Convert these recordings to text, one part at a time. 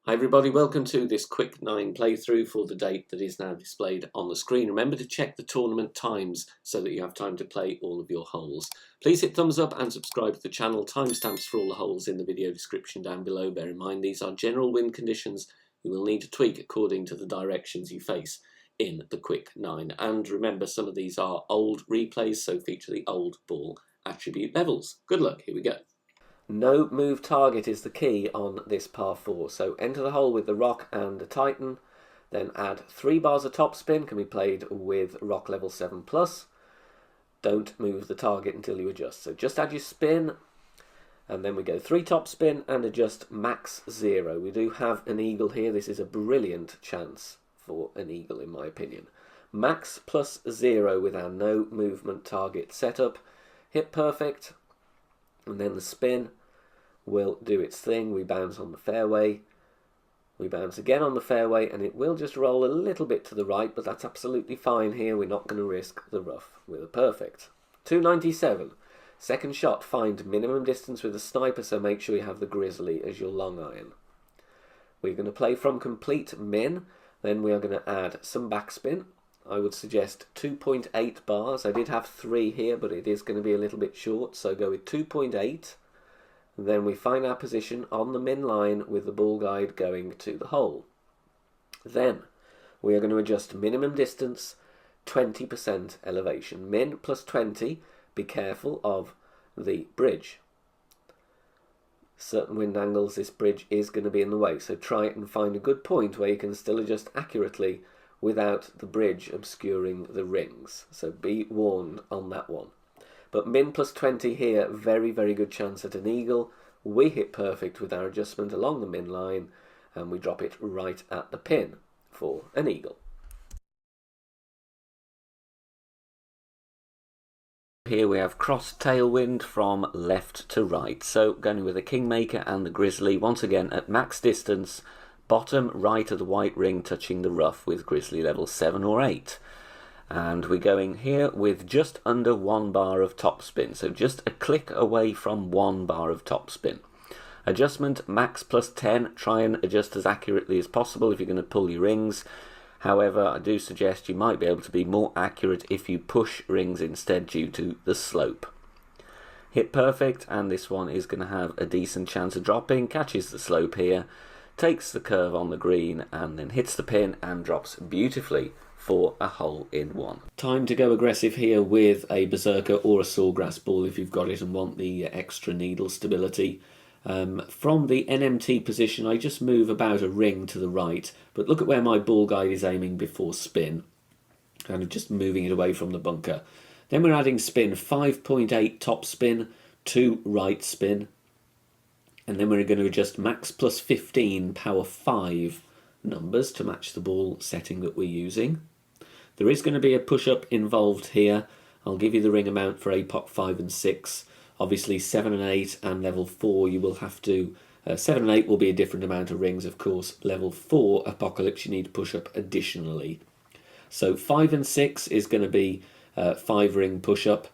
Hi everybody, welcome to this quick 9 playthrough for the date that is now displayed on the screen. Remember to check the tournament times so that you have time to play all of your holes. Please hit thumbs up and subscribe to the channel. Timestamps for all the holes in the video description down below. Bear in mind these are general wind conditions you will need to tweak according to the directions you face in the quick 9. And remember, some of these are old replays, so feature the old ball attribute levels. Good luck, here we go. No move target is the key on this par 4. So enter the hole with the rock and the titan, then add 3 bars of topspin, can be played with rock level 7+. Don't move the target until you adjust. So just add your spin, and then we go 3 topspin and adjust max 0. We do have an eagle here. This is a brilliant chance for an eagle in my opinion. Max plus 0 with our no movement target setup. Hit perfect, and then the spin will do its thing. We bounce on the fairway, we bounce again on the fairway, and it will just roll a little bit to the right, but that's absolutely fine here. We're not going to risk the rough with a perfect. 297. Second shot, find minimum distance with a sniper, so make sure you have the grizzly as your long iron. We're going to play from complete min, then we are going to add some backspin. I would suggest 2.8 bars. I did have 3 here, but it is going to be a little bit short, so go with 2.8. Then we find our position on the min line with the ball guide going to the hole. Then we are going to adjust minimum distance, 20% elevation. Min plus 20, be careful of the bridge. Certain wind angles, this bridge is going to be in the way, so try it and find a good point where you can still adjust accurately without the bridge obscuring the rings. So be warned on that one. But min plus 20 here, very, very good chance at an eagle. We hit perfect with our adjustment along the min line, and we drop it right at the pin for an eagle. Here we have cross tailwind from left to right. So going with the Kingmaker and the Grizzly, once again at max distance, bottom right of the white ring touching the rough with Grizzly level 7 or 8. And we're going here with just under 1 bar of topspin, so just a click away from 1 bar of topspin. Adjustment max plus 10, try and adjust as accurately as possible if you're going to pull your rings. However, I do suggest you might be able to be more accurate if you push rings instead due to the slope. Hit perfect, and this one is going to have a decent chance of dropping, catches the slope here, takes the curve on the green, and then hits the pin and drops beautifully for a hole in one. Time to go aggressive here with a berserker or a sawgrass ball if you've got it and want the extra needle stability. From the NMT position, I just move about a ring to the right, but look at where my ball guide is aiming before spin, kind of just moving it away from the bunker. Then we're adding spin, 5.8 top spin, 2 right spin, and then we're going to adjust max plus 15 power 5 numbers to match the ball setting that we're using. There is going to be a push-up involved here. I'll give you the ring amount for APOC 5 and 6. Obviously 7 and 8 and level 4 you will have to... 7 and 8 will be a different amount of rings, of course. Level 4 Apocalypse you need to push up additionally. So 5 and 6 is going to be 5 ring push-up.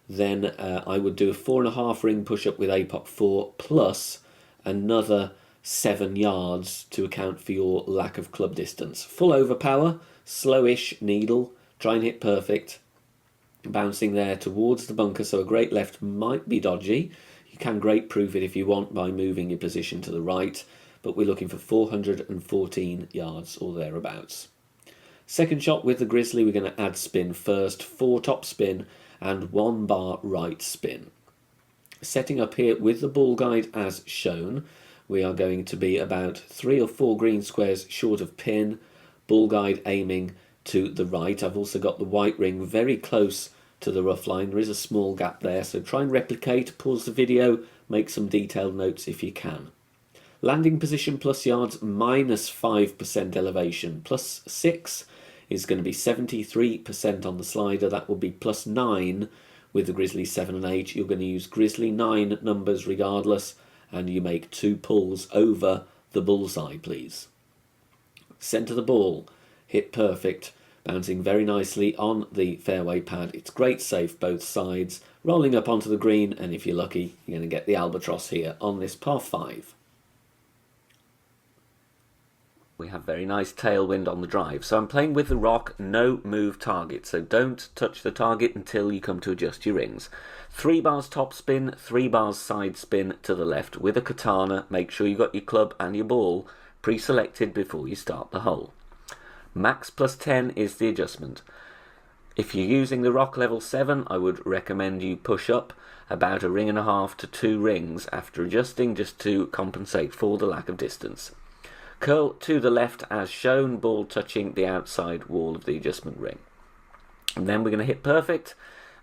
Then I would do a 4.5 ring push-up with APOC 4 plus another 7 yards to account for your lack of club distance. Full overpower, slowish needle, try and hit perfect. Bouncing there towards the bunker, so a great left might be dodgy. You can great proof it if you want by moving your position to the right, but we're looking for 414 yards or thereabouts. Second shot with the Grizzly, we're going to add spin first, 4 top spin and 1 bar right spin. Setting up here with the ball guide as shown, we are going to be about 3 or 4 green squares short of pin, ball guide aiming to the right. I've also got the white ring very close to the rough line. There is a small gap there, so try and replicate, pause the video, make some detailed notes if you can. Landing position plus yards minus 5% elevation, plus 6 is going to be 73% on the slider. That will be plus 9 with the Grizzly 7 and 8. You're going to use Grizzly 9 numbers regardless, and you make 2 pulls over the bullseye, please. Centre the ball, hit perfect, bouncing very nicely on the fairway pad. It's great safe both sides, rolling up onto the green, and if you're lucky, you're going to get the albatross here on this par 5. We have very nice tailwind on the drive. So I'm playing with the rock, no move target. So don't touch the target until you come to adjust your rings. 3 bars top spin, 3 bars side spin to the left with a katana. Make sure you got your club and your ball pre-selected before you start the hole. Max plus 10 is the adjustment. If you're using the rock level 7, I would recommend you push up about 1.5 rings to 2 rings after adjusting, just to compensate for the lack of distance. Curl to the left as shown, ball touching the outside wall of the adjustment ring. And then we're going to hit perfect,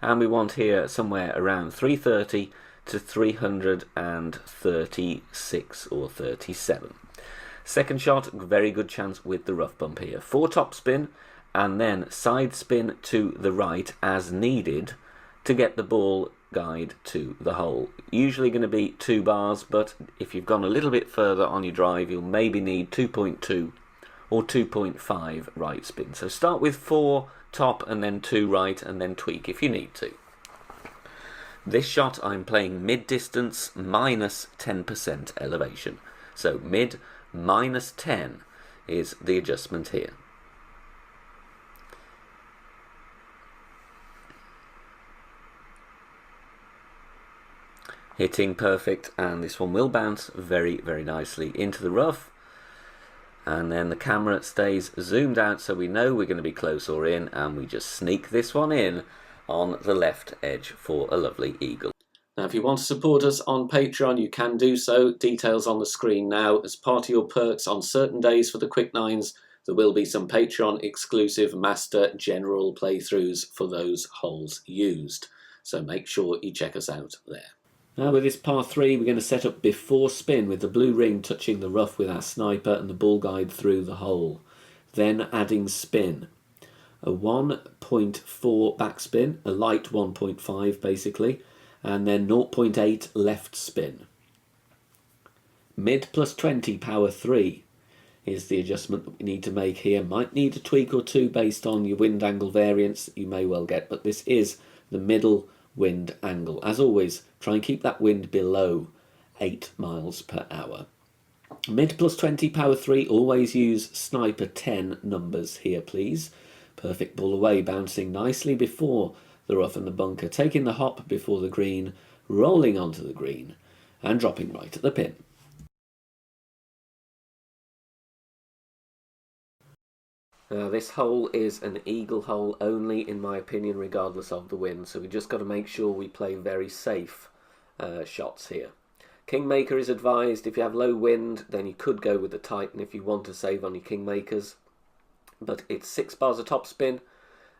and we want here somewhere around 330 to 336 or 37. Second shot, very good chance with the rough bump here. 4 top spin and then side spin to the right as needed to get the ball guide to the hole. Usually going to be 2 bars, but if you've gone a little bit further on your drive, you'll maybe need 2.2 or 2.5 right spin. So start with 4 top and then 2 right, and then tweak if you need to. This shot I'm playing mid distance minus 10% elevation. So mid minus 10 is the adjustment here. Hitting perfect, and this one will bounce very, very nicely into the rough. And then the camera stays zoomed out so we know we're going to be close or in, and we just sneak this one in on the left edge for a lovely eagle. Now, if you want to support us on Patreon, you can do so. Details on the screen now. As part of your perks on certain days for the Quick Nines, there will be some Patreon exclusive Master General playthroughs for those holes used. So make sure you check us out there. Now with this par 3, we're going to set up before spin with the blue ring touching the rough with our sniper and the ball guide through the hole. Then adding spin. A 1.4 backspin, a light 1.5 basically, and then 0.8 left spin. Mid plus 20 power 3 is the adjustment that we need to make here. Might need a tweak or two based on your wind angle variance that you may well get, but this is the middle wind angle. As always, try and keep that wind below 8 miles per hour. Mid plus 20 power 3, always use sniper 10 numbers here please. Perfect ball away, bouncing nicely before the rough and the bunker, taking the hop before the green, rolling onto the green and dropping right at the pin. Now this hole is an eagle hole only in my opinion, regardless of the wind, so we just got to make sure we play very safe shots here. Kingmaker is advised. If you have low wind, then you could go with the Titan if you want to save on your Kingmakers, but it's 6 bars of top spin,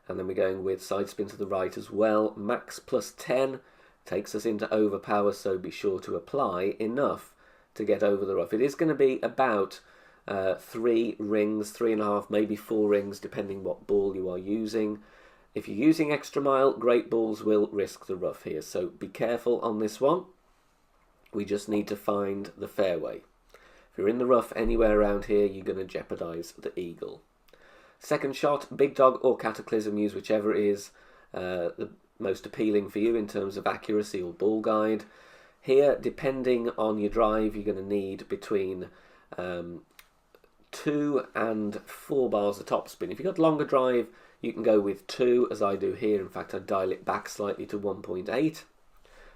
and then we're going with side spin to the right as well. Max plus 10 takes us into overpower, so be sure to apply enough to get over the rough. It is going to be about 3 rings, 3.5, maybe 4 rings, depending what ball you are using. If you're using extra mile, great balls will risk the rough here, so be careful on this one. We just need to find the fairway. If you're in the rough anywhere around here, you're going to jeopardize the eagle. Second shot, Big Dog or Cataclysm, use whichever is the most appealing for you in terms of accuracy or ball guide. Here, depending on your drive, you're going to need between 2 and 4 bars of topspin. If you've got longer drive, you can go with 2, as I do here. In fact, I dial it back slightly to 1.8.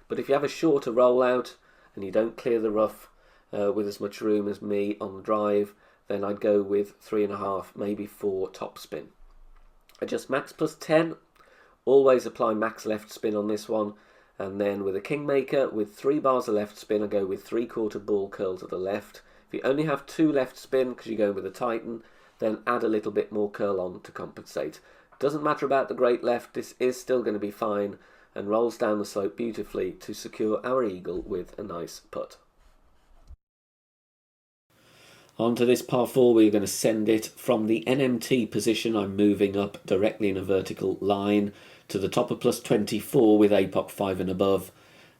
But if you have a shorter rollout and you don't clear the rough with as much room as me on the drive, then I'd go with 3.5, maybe 4 topspin. Adjust max plus 10. Always apply max left spin on this one. And then with a Kingmaker, with 3 bars of left spin, I go with 3/4 ball curl to the left. If you only have 2 left spin because you're going with a Titan, then add a little bit more curl on to compensate. Doesn't matter about the great left, this is still going to be fine and rolls down the slope beautifully to secure our eagle with a nice putt. Onto this par 4, we're going to send it from the NMT position. I'm moving up directly in a vertical line to the top of plus 24 with APOC 5 and above.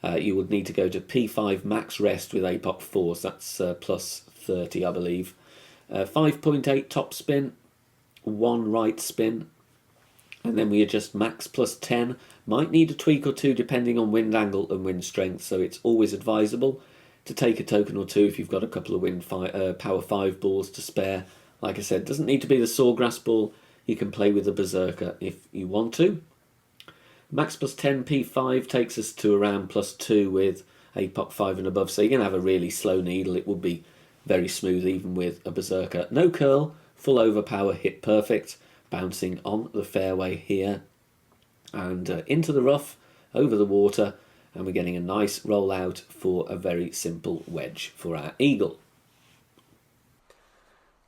You would need to go to P5 max rest with APOC 4, so that's plus 30 I believe. 5.8 top spin, 1 right spin, and then we adjust max plus 10. Might need a tweak or two depending on wind angle and wind strength, so it's always advisable to take a token or two if you've got a couple of power 5 balls to spare Like I said, doesn't need to be the Sawgrass ball. You can play with the Berserker if you want to. Max plus 10 P5 takes us to around plus 2 with APOC 5 and above, so you're going to have a really slow needle. It would be very smooth even with a Berserker. No curl, full overpower, hit perfect, bouncing on the fairway here and into the rough, over the water, and we're getting a nice roll out for a very simple wedge for our eagle.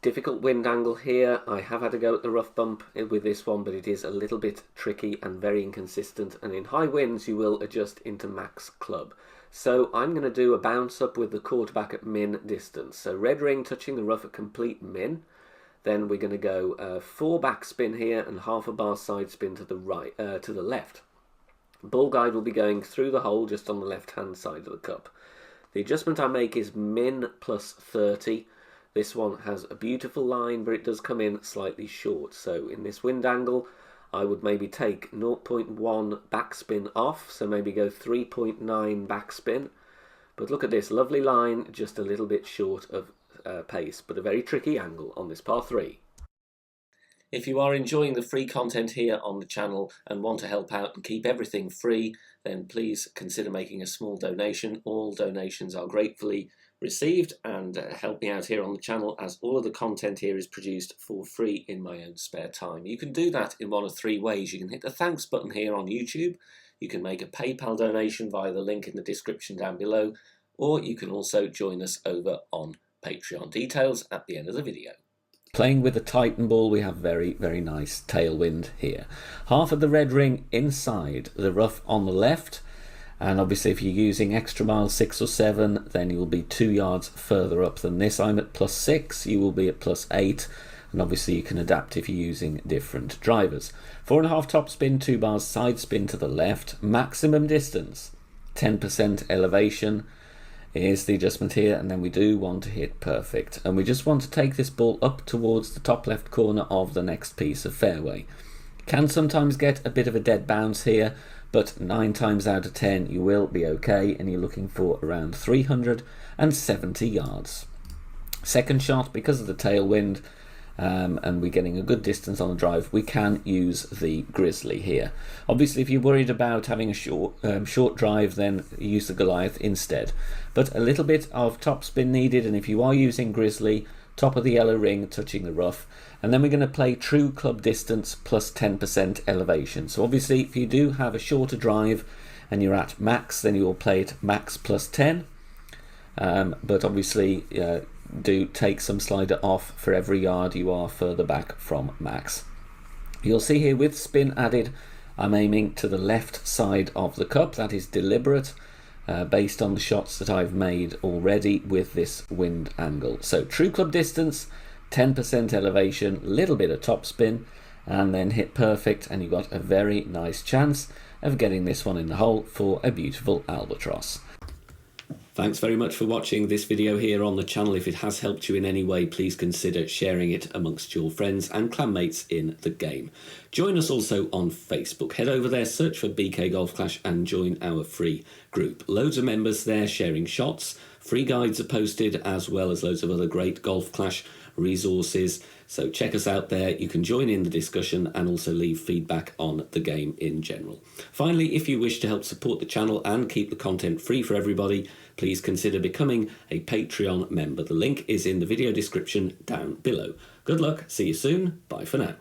Difficult wind angle here. I have had to go at the rough bump with this one, but it is a little bit tricky and very inconsistent, and in high winds you will adjust into max club. So I'm going to do a bounce up with the quarterback at min distance. So red ring touching the rough at complete min. Then we're going to go 4 backspin here and half a bar side spin to the right, to the left. Ball guide will be going through the hole just on the left hand side of the cup. The adjustment I make is min plus 30. This one has a beautiful line, but it does come in slightly short. So in this wind angle, I would maybe take 0.1 backspin off, so maybe go 3.9 backspin. But look at this lovely line, just a little bit short of pace, but a very tricky angle on this par 3. If you are enjoying the free content here on the channel and want to help out and keep everything free, then please consider making a small donation. All donations are gratefully received and help me out here on the channel, as all of the content here is produced for free in my own spare time. You can do that in one of 3 ways. You can hit the thanks button here on YouTube, you can make a PayPal donation via the link in the description down below, or you can also join us over on Patreon. Details at the end of the video. Playing with the Titan ball, we have very, very nice tailwind here. Half of the red ring inside the rough on the left. And obviously if you're using extra mile 6 or 7, then you will be 2 yards further up than this. I'm at plus 6, you will be at plus 8. And obviously you can adapt if you're using different drivers. 4.5 top spin, 2 bars side spin to the left. Maximum distance, 10% elevation is the adjustment here. And then we do want to hit perfect. And we just want to take this ball up towards the top left corner of the next piece of fairway. Can sometimes get a bit of a dead bounce here, but 9 times out of 10 you will be okay, and you're looking for around 370 yards. Second shot, because of the tailwind and we're getting a good distance on the drive, we can use the Grizzly here. Obviously if you're worried about having a short drive, then use the Goliath instead. But a little bit of top spin needed, and if you are using Grizzly, top of the yellow ring touching the rough. And then we're going to play true club distance plus 10% elevation. So obviously if you do have a shorter drive and you're at max, then you will play it max plus 10. But obviously do take some slider off for every yard you are further back from max. You'll see here with spin added, I'm aiming to the left side of the cup. That is deliberate. Based on the shots that I've made already with this wind angle. So true club distance, 10% elevation, little bit of top spin, and then hit perfect, and you've got a very nice chance of getting this one in the hole for a beautiful albatross. Thanks very much for watching this video here on the channel. If it has helped you in any way, please consider sharing it amongst your friends and clanmates in the game. Join us also on Facebook. Head over there, search for BK Golf Clash and join our free group. Loads of members there sharing shots. Free guides are posted, as well as loads of other great Golf Clash resources. So check us out there. You can join in the discussion and also leave feedback on the game in general. Finally, if you wish to help support the channel and keep the content free for everybody, please consider becoming a Patreon member. The link is in the video description down below. Good luck, see you soon, bye for now.